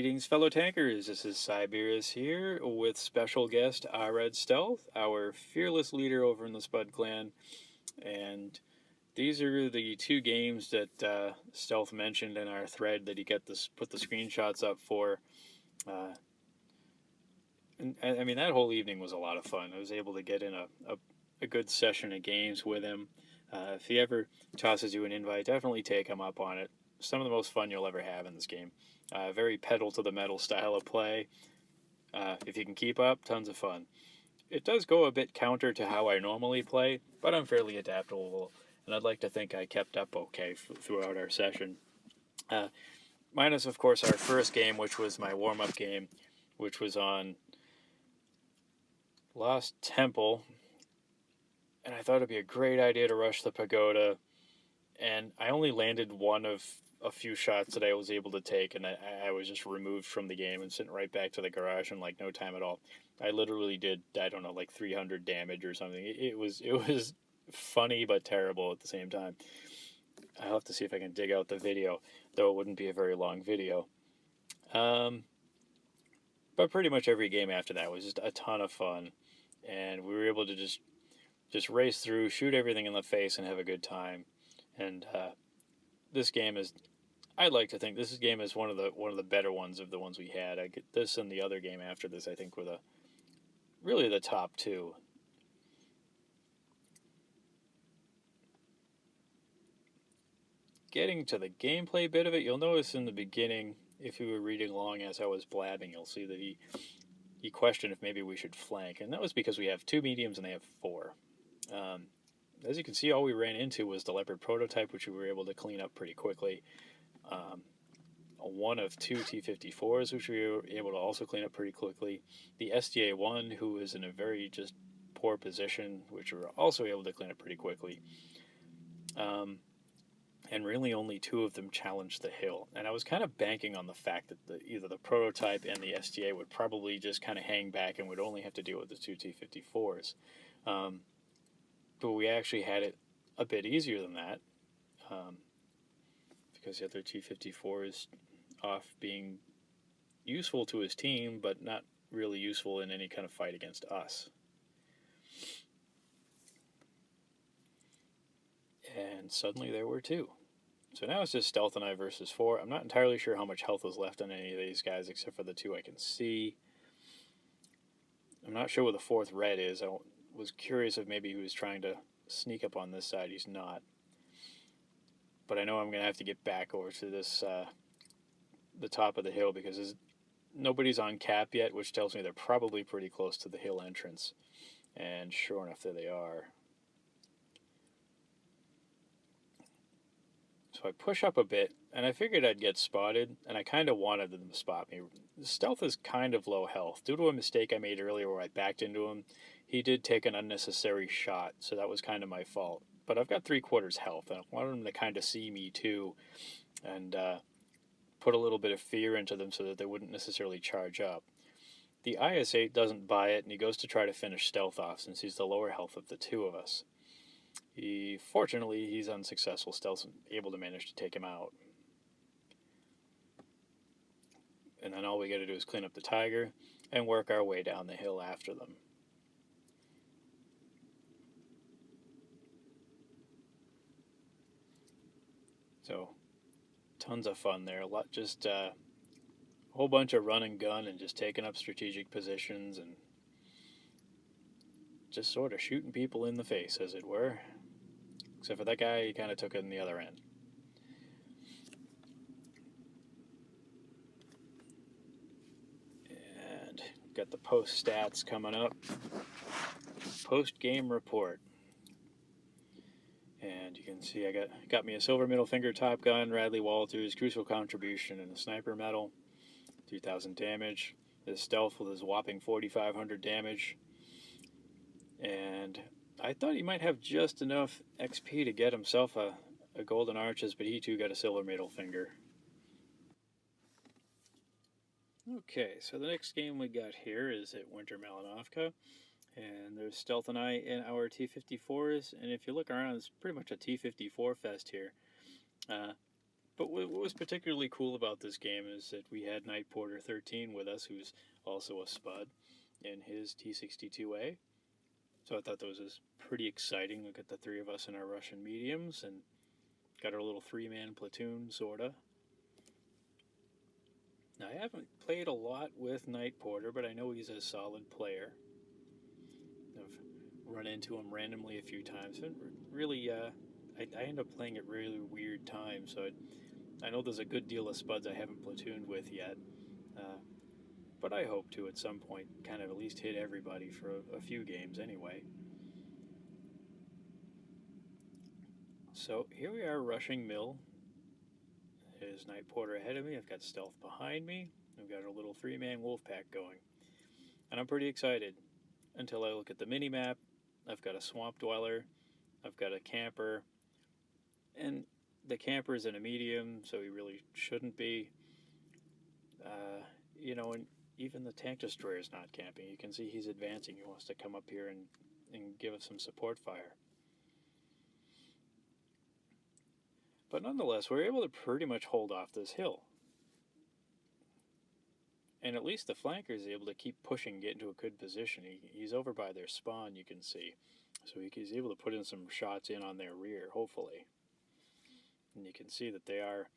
Greetings, fellow tankers. This is Psyberius here with special guest ahredstealth, our fearless leader over in the Spud clan. And these are the two games that Stealth mentioned in our thread that he put the screenshots up for. And I mean, that whole evening was a lot of fun. I was able to get in a good session of games with him. If he ever tosses you an invite, definitely take him up on it. Some of the most fun you'll ever have in this game. Very pedal to the metal style of play. If you can keep up, tons of fun. It does go a bit counter to how I normally play, but I'm fairly adaptable, and I'd like to think I kept up okay throughout our session. Minus, of course, our first game, which was my warm-up game, which was on Lost Temple, and I thought it'd be a great idea to rush the pagoda, and I only landed one of a few shots that I was able to take, and I was just removed from the game and sent right back to the garage in like no time at all. I literally did, I don't know, like 300 damage or something. It was funny but terrible at the same time. I'll have to see if I can dig out the video, though it wouldn't be a very long video. But pretty much every game after that was just a ton of fun, and we were able to just race through, shoot everything in the face, and have a good time. And this game is, I'd like to think this game is one of the better ones of the ones we had. I get this and the other game after this, I think, were really the top two. Getting to the gameplay bit of it, you'll notice in the beginning, if you were reading along as I was blabbing, you'll see that he questioned if maybe we should flank, and that was because we have two mediums and they have four. As you can see, all we ran into was the Leopard prototype, which we were able to clean up pretty quickly. One of two T-54s, which we were able to also clean up pretty quickly. The SDA-1, who is in a very just poor position, which we were also able to clean up pretty quickly. And really only two of them challenged the hill. And I was kind of banking on the fact that either the prototype and the SDA would probably just kind of hang back and would only have to deal with the two T-54s. But we actually had it a bit easier than that, because the other T-54 is off being useful to his team, but not really useful in any kind of fight against us. And suddenly there were two. So now it's just Stealth and I versus four. I'm not entirely sure how much health was left on any of these guys, except for the two I can see. I'm not sure where the fourth red is. I was curious if maybe he was trying to sneak up on this side. He's not. But I know I'm going to have to get back over to this, the top of the hill, because nobody's on cap yet, which tells me they're probably pretty close to the hill entrance. And sure enough, there they are. So I push up a bit, and I figured I'd get spotted, and I kind of wanted them to spot me. Stealth is kind of low health. Due to a mistake I made earlier where I backed into him, he did take an unnecessary shot, so that was kind of my fault. But I've got 3/4 health, and I wanted him to kind of see me too, and put a little bit of fear into them so that they wouldn't necessarily charge up. The IS-8 doesn't buy it, and he goes to try to finish Stealth off since he's the lower health of the two of us. Fortunately, he's unsuccessful. Stealth's able to manage to take him out. And then all we got to do is clean up the Tiger and work our way down the hill after them. So, tons of fun there. Just a whole bunch of run and gun and just taking up strategic positions and just sort of shooting people in the face, as it were. Except for that guy, he kind of took it in the other end. And got the post stats coming up. Post-game report. And you can see I got me a silver middle finger Top Gun, Radley Walters, crucial contribution, and a sniper medal. 3,000 damage. This Stealth with his whopping 4,500 damage. And I thought he might have just enough XP to get himself a golden arches, but he too got a silver middle finger. Okay, so the next game we got here is at Winter Malinovka, and there's Stealth and I in our T-54s, and if you look around, it's pretty much a T-54 fest here. But But what was particularly cool about this game is that we had Night Porter 13 with us, who's also a Spud in his T62A. So I thought that was pretty exciting. Look at the three of us in our Russian mediums and got our little three-man platoon, sorta. Now, I haven't played a lot with Night Porter, but I know he's a solid player. I've run into him randomly a few times. But really, I end up playing at really weird times, so I know there's a good deal of Spuds I haven't platooned with yet. Uh, but I hope to at some point kind of at least hit everybody for a few games anyway. So here we are rushing Mill. There's Night Porter ahead of me. I've got Stealth behind me. I've got our little three-man wolf pack going. And I'm pretty excited until I look at the mini-map. I've got a Swamp Dweller. I've got a Camper. And the Camper's in a medium, so he really shouldn't be. And even the Tank Destroyer is not camping. You can see he's advancing. He wants to come up here and give us some support fire. But nonetheless, we're able to pretty much hold off this hill. And at least the flanker is able to keep pushing, get into a good position. He's over by their spawn, you can see. So he's able to put in some shots in on their rear, hopefully. And you can see that they are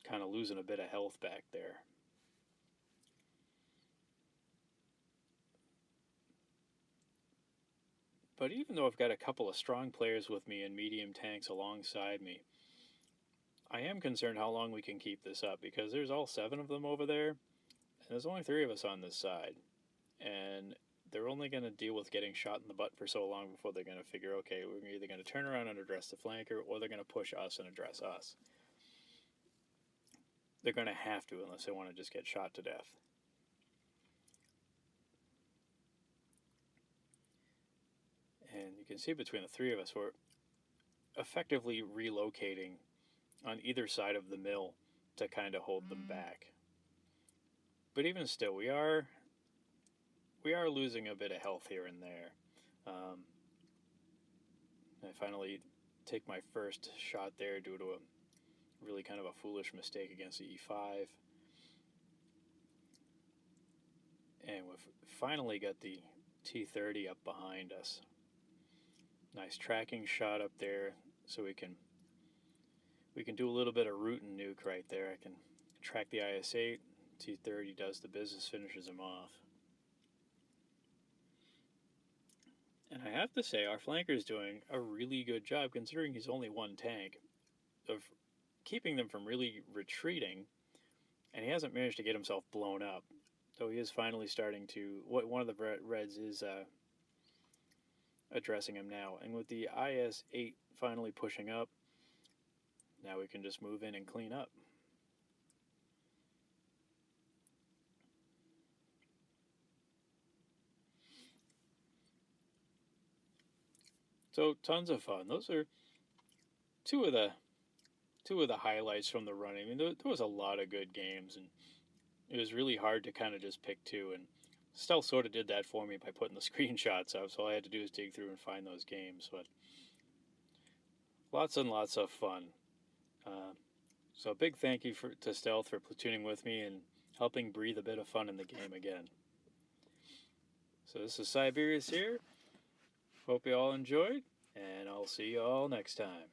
kind of losing a bit of health back there. But even though I've got a couple of strong players with me and medium tanks alongside me, I am concerned how long we can keep this up, because there's all 7 of them over there, and there's only 3 of us on this side. And they're only going to deal with getting shot in the butt for so long before they're going to figure, okay, we're either going to turn around and address the flanker, or they're going to push us and address us. They're going to have to, unless they want to just get shot to death. And you can see between the 3 of us, we're effectively relocating on either side of the mill to kind of hold them back. But even still, we are losing a bit of health here and there. I finally take my first shot there due to a really kind of a foolish mistake against the E5. And we've finally got the T30 up behind us. Nice tracking shot up there, so we can do a little bit of root and nuke right there. I can track the IS-8. T30 does the business, finishes him off. And I have to say, our flanker is doing a really good job, considering he's only one tank, of keeping them from really retreating, and he hasn't managed to get himself blown up. Though he is finally starting to, one of the Reds is addressing him now. And with the IS-8 finally pushing up, now we can just move in and clean up. So tons of fun. Those are two of the highlights from the run. I mean, there was a lot of good games, and it was really hard to kind of just pick 2. And Stealth sort of did that for me by putting the screenshots up, so all I had to do is dig through and find those games. But lots and lots of fun. So a big thank you to Stealth for platooning with me and helping breathe a bit of fun in the game again. So this is Psyberius here. Hope you all enjoyed, and I'll see you all next time.